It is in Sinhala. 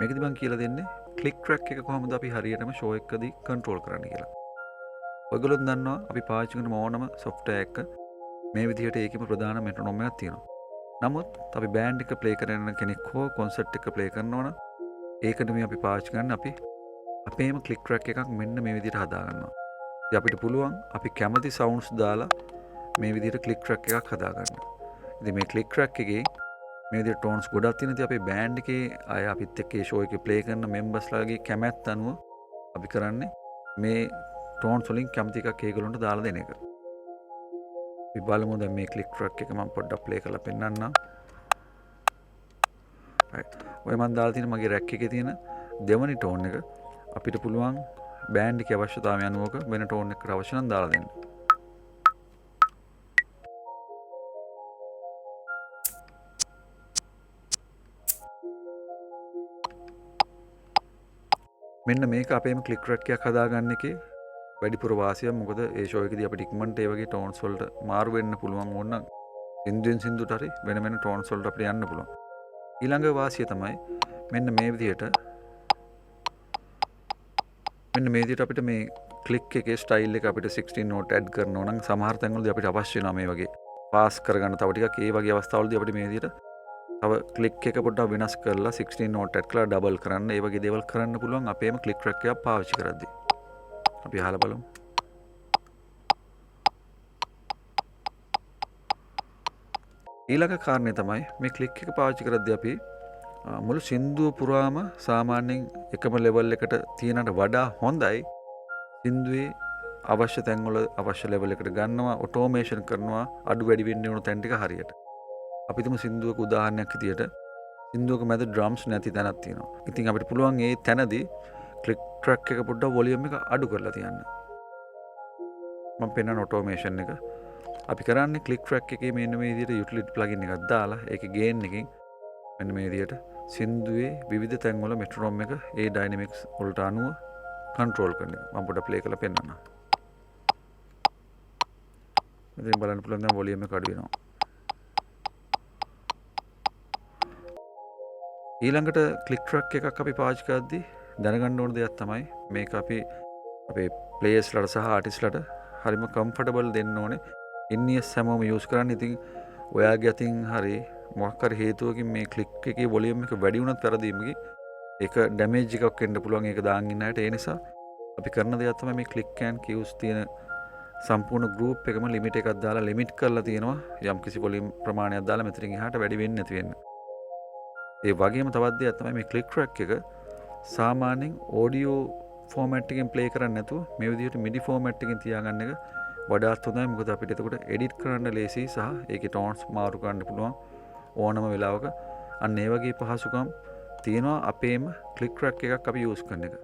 මේකදී මම කියලා දෙන්නේ ක්ලික් ට්‍රැක් එක කොහොමද අපි හරියටම ෂෝ එකකදී කන්ට්‍රෝල් කරන්න කියලා. ඔයගොල්ලෝ දන්නවා අපි පාවිච්චි කරන ඕනම software එක මේ විදිහට ඒකෙම ප්‍රධාන මෙට්‍රොනෝම් එකක් තියෙනවා. නමුත් අපි බෑන්ඩ් එක ප්ලේ කරන කෙනෙක් හෝ කොන්සර්ට් එක ප්ලේ කරනවා නම් ඒකට මේ අපි පාවිච්චි කරන්නේ අපි අපේම ක්ලික් ට්‍රැක් එකක් මෙන්න මේ විදිහට හදා ගන්නවා. ඉතින් අපිට පුළුවන් අපි කැමති සවුන්ඩ්ස් දාලා මේ විදිහට ක්ලික් ට්‍රැක් එකක් හදා ගන්න. ඉතින් මේ ක්ලික් ට්‍රැක් එකේ මේ විදිහට ටෝන්ස් ගොඩක් තියෙන ඉතින් අපේ බෑන්ඩ් එකේ අය අපිත් එක්ක ඒ ෂෝ එකේ ප්ලේ කරන මෙම්බර්ස්ලාගේ කැමැත්ත අනුව අපි කරන්නේ මේ ටෝන්ස් වලින් කැමති එකක් ඒගොල්ලන්ට දාලා දෙන එක. අපි බලමු දැන් මේ ක්ලික් ට්‍රැක් එක මම පොඩ්ඩක් ප්ලේ කරලා පෙන්නන්නම්. right. ඔය මම දාලා තියෙන මගේ රැක් එකේ තියෙන දෙවනි ටෝන් එක අපිට පුළුවන් බෑන්ඩ් එකේ අවශ්‍යතාවය අනුවක වෙන ටෝන් එකකට අවශ්‍ය නම් දාලා දෙන්න. මෙන්න මේක අපේම ක්ලික් ට්‍රැක් එකක් හදාගන්න එකේ වැඩිපුර වාසියක්. මොකද ඒ ෂෝ එකේදී අපිට ඉක්මනට ඒ වගේ ටෝන්ස් වලට මාරු වෙන්න පුළුවන් ඕන නම් සින්දුවෙන් සින්දුවට හරි වෙන වෙන ටෝන්ස් වලට අපිට යන්න පුළුවන්. ඊළඟ වාසිය තමයි මෙන්න මේ විදිහට අපිට මේ ක්ලික් එකේ ස්ටයිල් එක අපිට 16 නෝට් ඇඩ් කරනවා නම් සමහර තැන්වලදී අපිට අවශ්‍ය වෙනවා මේ වගේ පාස් කරගන්න තව ටිකක්. ඒ වගේ අවස්ථාවලදී අපිට මේ විදිහට තව ක්ලික් එක පොඩ්ඩක් වෙනස් කරලා 16 නෝට් ඇඩ් කරලා ඩබල් කරන්න ඒ වගේ දේවල් කරන්න පුළුවන් අපේම ක්ලික් ට්‍රැක් එකක් පාවිච්චි කරද්දී. අපි අහලා බලමු. ඊළඟ කාරණේ තමයි මේ ක්ලික් එක පාවිච්චි කරද්දී අපි මුළු සින්දුව පුරාම සාමාන්‍යයෙන් එකම ලෙවල් එකට තියනට වඩා හොඳයි සින්දුවේ අවශ්‍ය තැන්වල අවශ්‍ය ලෙවල් එකට ගන්නවා ඔටෝමේෂන් කරනවා අඩු වැඩි වෙන්න ඕන තැන් ටික හරියට. අපි තුමු සින්දුවක උදාහරණයක් විදියට සින්දුවක මැද ඩ්‍රම්ස් නැති තැනක් තියෙනවා. ඉතින් අපිට පුළුවන් ඒ තැනදී ක්ලික් ට්‍රැක් එක පොඩ්ඩක් වොලියම් එක අඩු කරලා තියන්න. මම පෙන්නන ඔටෝමේෂන් එක අපි කරන්නේ ක්ලික් ට්‍රැක් එකේ මෙන්න මේ විදියට යුටිලිටි ප්ලගින් එකක් දාලා ඒකේ ගේන් එකකින් මෙන්න මේ විදියට සින්දුවේ විවිධ තැන්වල මෙට්‍රොනෝම් එක ඒ ඩයිනමික්ස් වලට අනුව කන්ට්‍රෝල් කරන එක. මම පොඩ්ඩක් ප්ලේ කරලා පෙන්නන්නම්. ඉතින් බලන්න පුළුවන් දැන් වොලියම් එක අඩු වෙනවා. ඊළඟට ක්ලික් ට්‍රැක් එකක් අපි පාවිච්චි කරද්දී දැනගන්න ඕන දෙයක් තමයි මේක අපි අපේ ප්ලේයර්ස්ලට සහ ආටිස්ට්ලට හරිම කම්ෆර්ටබල් දෙන්න ඕනේ. ඉන්නියස් හැමෝම යූස් කරන්නේ. ඉතින් ඔයාගේ අතින් හරි මොකක් හරි හේතුවකින් මේ ක්ලික් එකේ වොලියම් එක වැඩි වුණත් වැරදීමකින් ඒක ඩැමේජ් එකක් වෙන්න පුළුවන්. ඒක දාන් ඉන්න අයට. ඒ නිසා අපි කරන දේක් තමයි මේ ක්ලික් ඇන් කියුස් තියෙන සම්පූර්ණ ගෲප් එකම ලිමිට් එකක් දාලා ලිමිට් කරලා තියෙනවා. යම් කිසි වොලියම් ප්‍රමාණයක් දාලා මෙතනින් එහාට වැඩි වෙන්නේ නැති වෙන්න. ඒ වගේම තවත් දෙයක් තමයි මේ ක්ලික් ට්‍රැක් එක සාමාන්‍යයෙන් ඔඩියෝ ෆෝමැට් එකකින් ප්ලේ කරන්නේ නැතුව මේ විදිහට මිඩි ෆෝමැට් එකකින් තියාගන්න එක වඩාත් හොඳයි. මොකද අපිට එතකොට එඩිට් කරන්න ලේසි සහ ඒකේ ටෝන්ස් මාරු කරන්න පුළුවන් ඕනම වෙලාවක. අන්න ඒ වගේ පහසුකම් තියෙනවා අපේම ක්ලික් ට්‍රැක් එකක් අපි යූස් කරන එක.